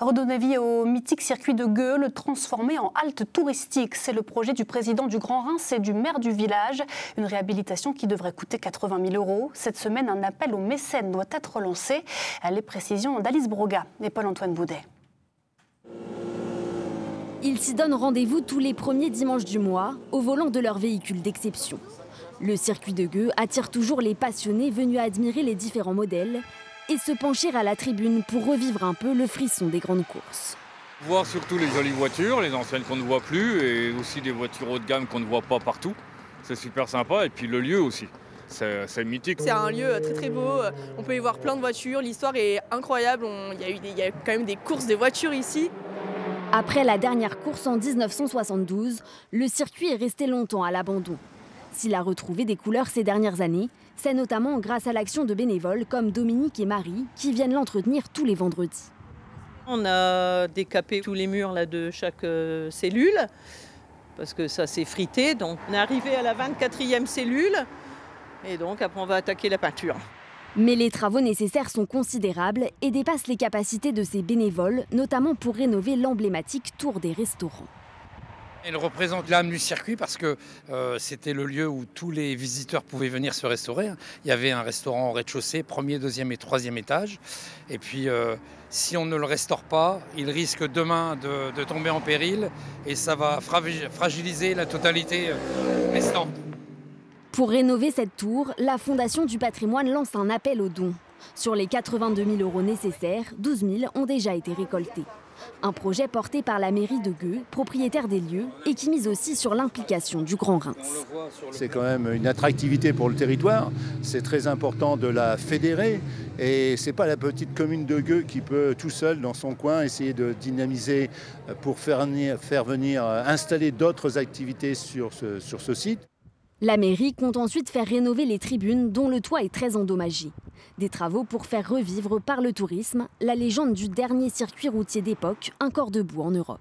Redonner vie au mythique circuit de Gueux, le transformer en halte touristique. C'est le projet du président du Grand Reims et du maire du village. Une réhabilitation qui devrait coûter 80 000 €. Cette semaine, un appel aux mécènes doit être lancé. Les précisions d'Alice Broga et Paul-Antoine Boudet. Ils s'y donnent rendez-vous tous les premiers dimanches du mois au volant de leur véhicule d'exception. Le circuit de Gueux attire toujours les passionnés venus admirer les différents modèles et se pencher à la tribune pour revivre un peu le frisson des grandes courses. Voir surtout les jolies voitures, les anciennes qu'on ne voit plus et aussi des voitures haut de gamme qu'on ne voit pas partout. C'est super sympa et puis le lieu aussi. C'est mythique. C'est un lieu très très beau, on peut y voir plein de voitures, l'histoire est incroyable, il y a quand même des courses de voitures ici. Après la dernière course en 1972, le circuit est resté longtemps à l'abandon. S'il a retrouvé des couleurs ces dernières années, c'est notamment grâce à l'action de bénévoles comme Dominique et Marie qui viennent l'entretenir tous les vendredis. On a décapé tous les murs là, de chaque cellule parce que ça s'est frité. Donc on est arrivé à la 24e cellule et donc après on va attaquer la peinture. Mais les travaux nécessaires sont considérables et dépassent les capacités de ces bénévoles, notamment pour rénover l'emblématique tour des restaurants. Elle représente l'âme du circuit parce que c'était le lieu où tous les visiteurs pouvaient venir se restaurer. Il y avait un restaurant au rez-de-chaussée, premier, deuxième et troisième étage. Et puis si on ne le restaure pas, il risque demain de tomber en péril et ça va fragiliser la totalité restante. Pour rénover cette tour, la Fondation du patrimoine lance un appel aux dons. Sur les 82 000 € nécessaires, 12 000 ont déjà été récoltés. Un projet porté par la mairie de Gueux, propriétaire des lieux, et qui mise aussi sur l'implication du Grand Reims. C'est quand même une attractivité pour le territoire. C'est très important de la fédérer. Et ce n'est pas la petite commune de Gueux qui peut tout seul dans son coin essayer de dynamiser pour faire venir installer d'autres activités sur ce site. La mairie compte ensuite faire rénover les tribunes dont le toit est très endommagé. Des travaux pour faire revivre par le tourisme la légende du dernier circuit routier d'époque encore debout en Europe.